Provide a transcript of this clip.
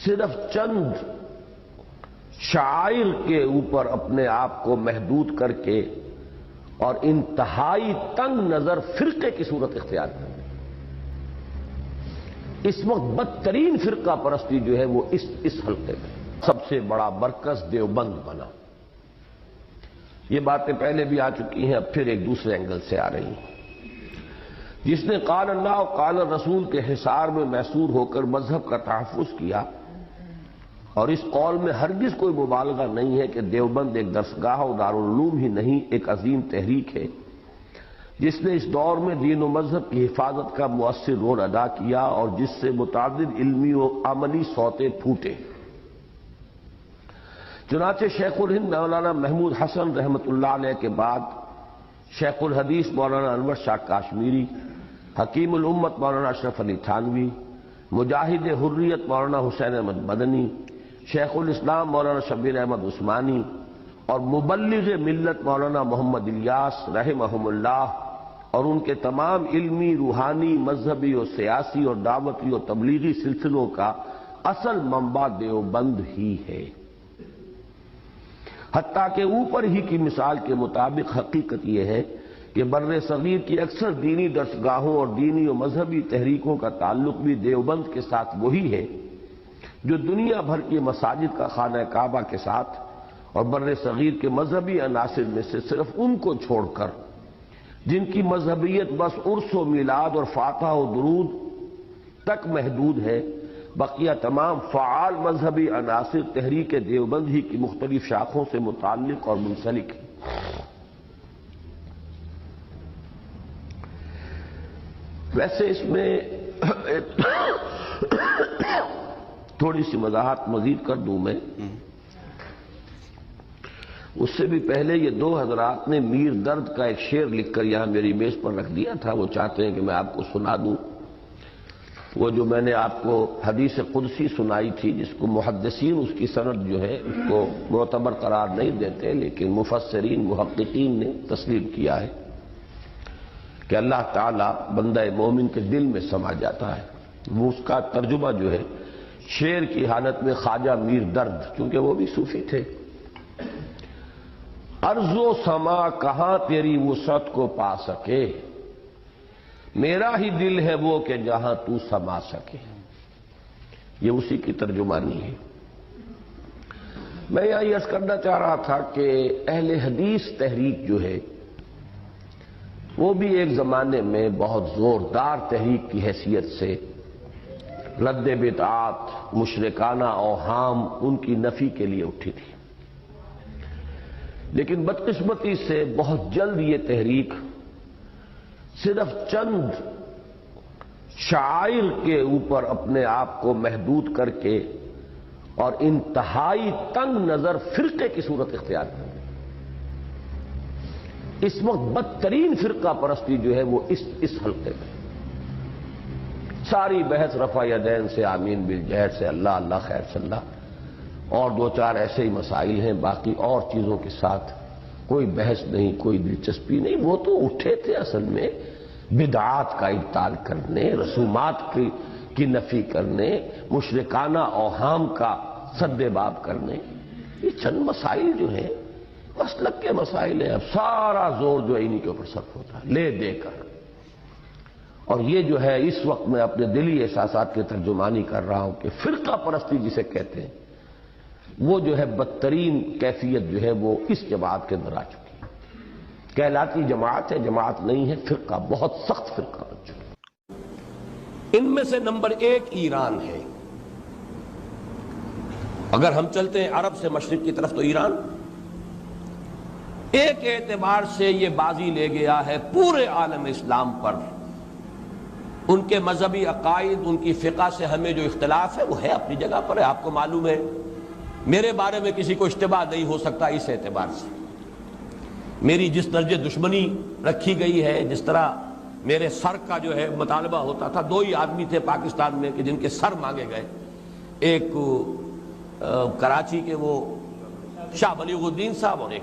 صرف چند شعائر کے اوپر اپنے آپ کو محدود کر کے اور انتہائی تنگ نظر فرقے کی صورت اختیار کر. اس وقت بدترین فرقہ پرستی جو ہے وہ اس حلقے میں سب سے بڑا مرکز دیوبند بنا. یہ باتیں پہلے بھی آ چکی ہیں، اب پھر ایک دوسرے اینگل سے آ رہی ہیں. جس نے قال اللہ و قال رسول کے حصار میں محصور ہو کر مذہب کا تحفظ کیا، اور اس قول میں ہرگز کوئی مبالغہ نہیں ہے کہ دیوبند ایک درسگاہ و دارالعلوم ہی نہیں، ایک عظیم تحریک ہے جس نے اس دور میں دین و مذہب کی حفاظت کا مؤثر رول ادا کیا اور جس سے متعدد علمی و عملی سوتے پھوٹے. چنانچہ شیخ الہند مولانا محمود حسن رحمۃ اللہ علیہ کے بعد شیخ الحدیث مولانا انور شاہ کاشمیری، حکیم الامت مولانا اشرف علی تھانوی، مجاہد حریت مولانا حسین احمد مدنی، شیخ الاسلام مولانا شبیر احمد عثمانی اور مبلغ ملت مولانا محمد الیاس رحمہم اللہ اور ان کے تمام علمی، روحانی، مذہبی اور سیاسی اور دعوتی اور تبلیغی سلسلوں کا اصل منبع دیوبند ہی ہے. حتیٰ کہ اوپر ہی کی مثال کے مطابق حقیقت یہ ہے کہ بر صغیر کی اکثر دینی درسگاہوں اور دینی و مذہبی تحریکوں کا تعلق بھی دیوبند کے ساتھ وہی ہے جو دنیا بھر کی مساجد کا خانہ کعبہ کے ساتھ اور بر صغیر کے مذہبی عناصر میں سے صرف ان کو چھوڑ کر جن کی مذہبیت بس عرس و میلاد اور فاتحہ و درود تک محدود ہے، بقیہ تمام فعال مذہبی عناصر تحریک دیوبند ہی کی مختلف شاخوں سے متعلق اور منسلک ہیں. ویسے اس میں تھوڑی سی وضاحت مزید کر دوں میں. اس سے بھی پہلے یہ دو حضرات نے میر درد کا ایک شعر لکھ کر یہاں میری میز پر رکھ دیا تھا، وہ چاہتے ہیں کہ میں آپ کو سنا دوں. وہ جو میں نے آپ کو حدیث قدسی سنائی تھی جس کو محدثین اس کی سند جو ہے اس کو معتبر قرار نہیں دیتے، لیکن مفسرین محققین نے تسلیم کیا ہے کہ اللہ تعالیٰ بندہ مومن کے دل میں سما جاتا ہے. وہ اس کا ترجمہ جو ہے شعر کی حالت میں خواجہ میر درد، چونکہ وہ بھی صوفی تھے. ارض و سما کہاں تیری وسعت کو پا سکے، میرا ہی دل ہے وہ کہ جہاں تو سما سکے. یہ اسی کی ترجمانی ہے. میں یہاں یہ عرض کرنا چاہ رہا تھا کہ اہل حدیث تحریک جو ہے وہ بھی ایک زمانے میں بہت زوردار تحریک کی حیثیت سے رد بدعات، مشرکانہ اوہام ان کی نفی کے لیے اٹھی تھی. لیکن بدقسمتی سے بہت جلد یہ تحریک صرف چند شعائر کے اوپر اپنے آپ کو محدود کر کے اور انتہائی تنگ نظر فرقے کی صورت اختیار کر گئی. اس وقت بدترین فرقہ پرستی جو ہے وہ اس حلقے میں. ساری بحث رفع یدین سے، آمین بالجہر سے، اللہ اللہ خیر صلی اللہ، اور دو چار ایسے ہی مسائل ہیں، باقی اور چیزوں کے ساتھ کوئی بحث نہیں، کوئی دلچسپی نہیں. وہ تو اٹھے تھے اصل میں بدعات کا ابطال کرنے، رسومات کی نفی کرنے، مشرکانہ اوہام کا سد باب کرنے. یہ چند مسائل جو ہیں مسلک کے مسائل ہیں. اب سارا زور جو ہے انہی کے اوپر صرف ہوتا ہے لے دے کر. اور یہ جو ہے اس وقت میں اپنے دلی احساسات کی ترجمانی کر رہا ہوں کہ فرقہ پرستی جسے کہتے ہیں وہ جو ہے بدترین کیفیت جو ہے وہ اس جماعت کے اندر آ چکی ہے. کہلاتی جماعت ہے، جماعت نہیں ہے، فرقہ، بہت سخت فرقہ بن چکا. ان میں سے نمبر 1 ایران ہے. اگر ہم چلتے ہیں عرب سے مشرق کی طرف تو ایران ایک اعتبار سے یہ بازی لے گیا ہے پورے عالم اسلام پر. ان کے مذہبی عقائد، ان کی فقہ سے ہمیں جو اختلاف ہے وہ ہے اپنی جگہ پر ہے. آپ کو معلوم ہے میرے بارے میں کسی کو اشتباہ نہیں ہو سکتا اس اعتبار سے. میری جس درجے دشمنی رکھی گئی ہے، جس طرح میرے سر کا جو ہے مطالبہ ہوتا تھا. 2 ہی آدمی تھے پاکستان میں کہ جن کے سر مانگے گئے. ایک کراچی کے وہ شاہ بلیغ الدین صاحب اور ایک